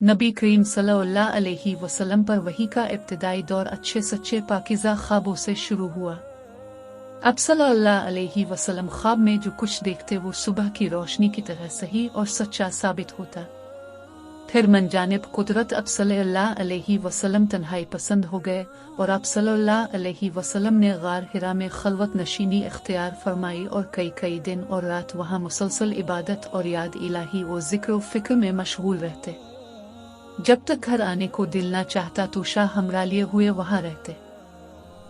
नबी करीम सल्लल्लाहु अलैहि वसल्लम पर वही का इब्तिदाई दौर अच्छे सच्चे पाकिज़ा ख्वाबों से शुरू हुआ। अब सल्लल्लाहु अलैहि वसल्लम ख्वाब में जो कुछ देखते वो सुबह की रोशनी की तरह सही और सच्चा साबित होता। फिर मनजानिब कुदरत अब सल्लल्लाहु अलैहि वसल्लम तन्हाई पसंद हो गए और अब सल्लल्लाहु अलैहि वसल्लम ने गार हिरा में खलवत नशीनी इख्तियार फरमाई और कई कई दिन और रात वहाँ मुसलसल इबादत और याद इलाही और जिक्र व फिक्र में मशगूल रहते। जब तक घर आने को दिल न चाहता तो शाह हमरा लिए हुए वहाँ रहते।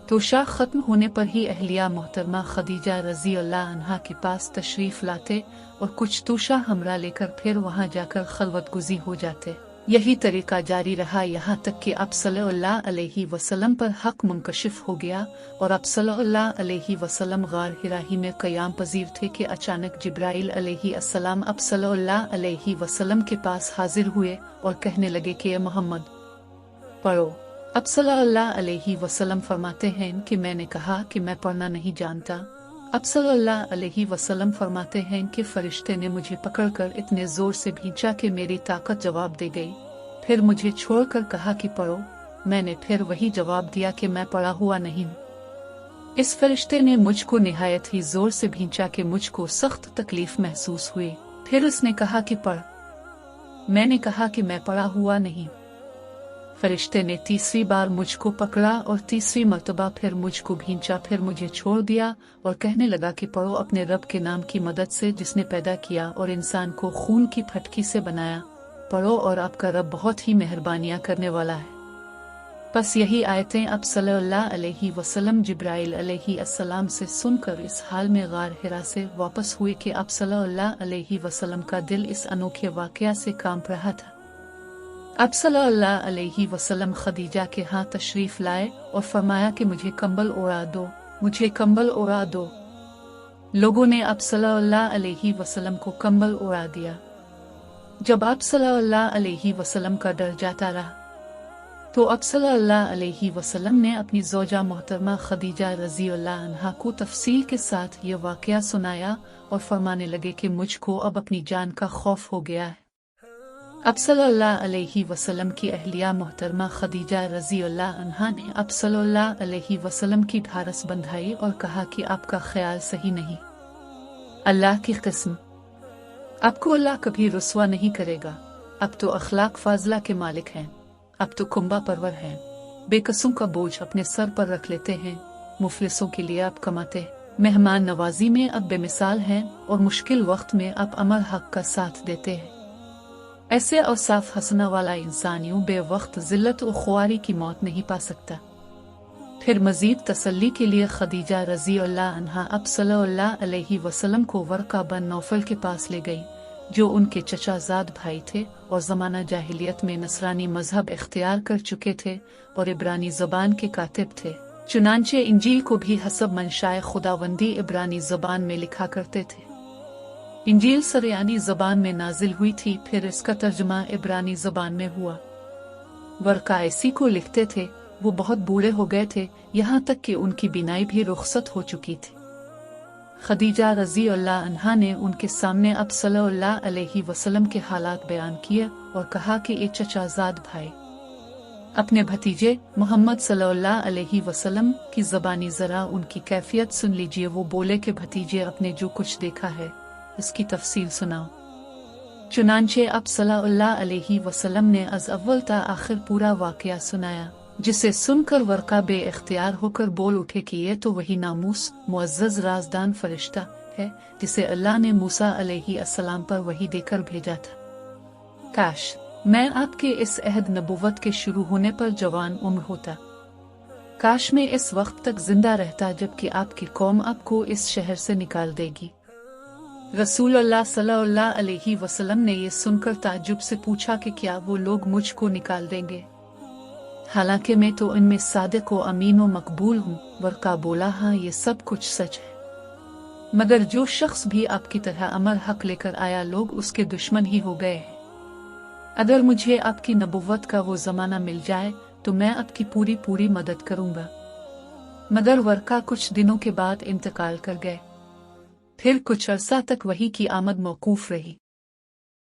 तो शाह खत्म होने पर ही अहलिया मोहतरमा खदीजा रजी अल्लाह अन्हा के पास तशरीफ लाते और कुछ तो शाह हमरा लेकर फिर वहाँ जाकर खलवत गुजी हो जाते। यही तरीका जारी रहा यहाँ तक कि अब सल्लल्लाहु अलैहि वसल्लम पर हक मुनकशिफ हो गया और अब सल्लल्लाहु अलैहि वसल्लम गार हिरा ही में क़याम पजीर थे कि अचानक जिब्राइल अलैहिस्सलाम अब सल्लल्लाहु अलैहि वसल्लम के पास हाजिर हुए और कहने लगे कि ये मोहम्मद पढ़ो। अब सल्लल्लाहु अलैहि वसल्लम फरमाते हैं कि मैंने कहा कि मैं पढ़ना नहीं जानता। अब सल्लल्लाहु अलैहि वसल्लम फरमाते हैं कि फरिश्ते ने मुझे पकड़कर इतने जोर से खींचा कि मेरी ताकत जवाब दे गई। फिर मुझे छोड़कर कहा कि पढ़ो। मैंने फिर वही जवाब दिया कि मैं पढ़ा हुआ नहीं हूँ। इस फरिश्ते ने मुझको निहायत ही जोर से खींचा कि मुझको सख्त तकलीफ महसूस हुई। फिर उसने कहा कि पढ़। मैंने कहा कि मैं पढ़ा हुआ नहीं। फरिश्ते ने तीसरी बार मुझको पकड़ा और तीसरी मर्तबा फिर मुझको खींचा, फिर मुझे छोड़ दिया और कहने लगा कि पढ़ो अपने रब के नाम की मदद से जिसने पैदा किया और इंसान को खून की फटकी से बनाया। पढ़ो और आपका रब बहुत ही मेहरबानियां करने वाला है। बस यही आयतें अब सल्लल्लाहु अलैहि वसल्लम जिब्राइल अलैहिस्सलाम से सुनकर इस हाल में गार हिरा से वापस हुए कि अब सल्लल्लाहु अलैहि वसल्लम का दिल इस अनोखे वाकया से कांप रहा था। अब सल्लल्लाहु अलैहि वसल्लम खदीजा के यहाँ तशरीफ लाए और फरमाया कि मुझे कंबल ओढ़ा दो, मुझे कंबल ओढ़ा दो। लोगों ने अब सल्लल्लाहु अलैहि वसल्लम को कंबल ओढ़ा दिया। जब अब सल्लल्लाहु अलैहि वसल्लम का डर जाता रहा तो अब सल्लल्लाहु अलैहि वसल्लम ने अपनी ज़ौजा मोहतरमा खदीजा रज़ी अल्लाह अन्हा को तफसील के साथ ये वाकया सुनाया और फरमाने लगे कि मुझको अब अपनी जान का खौफ हो गया है। अब सल्लल्लाहु अलैहि वसल्लम की अहलिया मोहतरमा खदीजा रज़ी अल्लाह अन्हा ने अब सल्लल्लाहु अलैहि वसल्लम की ढारस बंधाई और कहा कि आपका ख्याल सही नहीं। अल्लाह की कसम, आपको अल्लाह कभी रुस्वा नहीं करेगा। अब तो अखलाक फाजला के मालिक हैं, अब तो कुंबा परवर हैं। बेकसों का बोझ अपने सर पर रख लेते हैं, मुफलिसों के लिए आप कमाते हैं। मेहमान नवाजी में अब बेमिसाल हैं और मुश्किल वक्त में आप अमर हक का साथ देते हैं। ऐसे औसाफ हसना वाला इंसान यूं बेवक्त जिल्लत और ख्वारी की मौत नहीं पा सकता। फिर मजीद तसल्ली के लिए खदीजा रज़ी अल्लाह अन्हा अब सल्लल्लाहु अलैहि वसल्लम को वर्का बन नौफल के पास ले गई, जो उनके चचाजाद भाई थे और ज़माना जाहिलियत में नसरानी मजहब इख्तियार कर चुके थे और इब्रानी ज़बान के कातिब थे। चुनांचे इंजील को भी हसब मंशाए खुदावंदी इब्रानी ज़बान में लिखा करते थे। इंजील सरयानी ज़बान में नाजिल हुई थी, फिर इसका तर्जुमा इब्रानी ज़बान में हुआ। वर्का इसी को लिखते थे। वो बहुत बूढ़े हो गए थे, यहाँ तक कि उनकी बीनाई भी रुखसत हो चुकी थी। खदीजा रज़ी अल्लाह अन्हा ने उनके सामने अब सल्लल्लाहु अलैहि वसल्लम के हालात बयान किए और कहा कि ए चचाजाद भाई, अपने भतीजे मोहम्मद सल्लल्लाहु अलैहि वसल्लम की ज़बानी ज़रा उनकी कैफियत सुन लीजिए। वो बोले कि भतीजे, अपने जो कुछ देखा है इसकी तफसील सुनाओ। चुनांचे अब सल्लल्लाहु अलैहि वसल्लम ने अज़ अव्वल ता आखिर पूरा वाकया सुनाया, जिसे सुनकर वर्का बे इख्तियार होकर बोल उठे कि ये तो वही नामूस मुअज़्ज़ज़ राज़दान फरिश्ता है जिसे अल्लाह ने मूसा अलैहिस्सलाम पर वही देकर भेजा था। काश मैं आपके इस अहद नबुव्वत के शुरू होने पर जवान उम्र होता। काश मैं इस वक्त तक जिंदा रहता जबकि आपकी कौम आपको इस शहर से निकाल देगी। रसूलुल्लाह सल्लल्लाहु अलैहि वसल्लम ने ये सुनकर ताज्जुब से पूछा कि क्या वो लोग मुझको निकाल देंगे, हालांकि मैं तो इनमें सादिक व अमीन व मकबूल हूँ। वर्का बोला, हाँ ये सब कुछ सच है, मगर जो शख्स भी आपकी तरह अमर हक लेकर आया लोग उसके दुश्मन ही हो गए हैं। अगर मुझे आपकी नबुव्वत का वो जमाना मिल जाए तो मैं आपकी पूरी पूरी मदद करूँगा। मगर वर्का कुछ दिनों के बाद इंतकाल कर गए। फिर कुछ अरसा तक वही की आमद मौकूफ रही।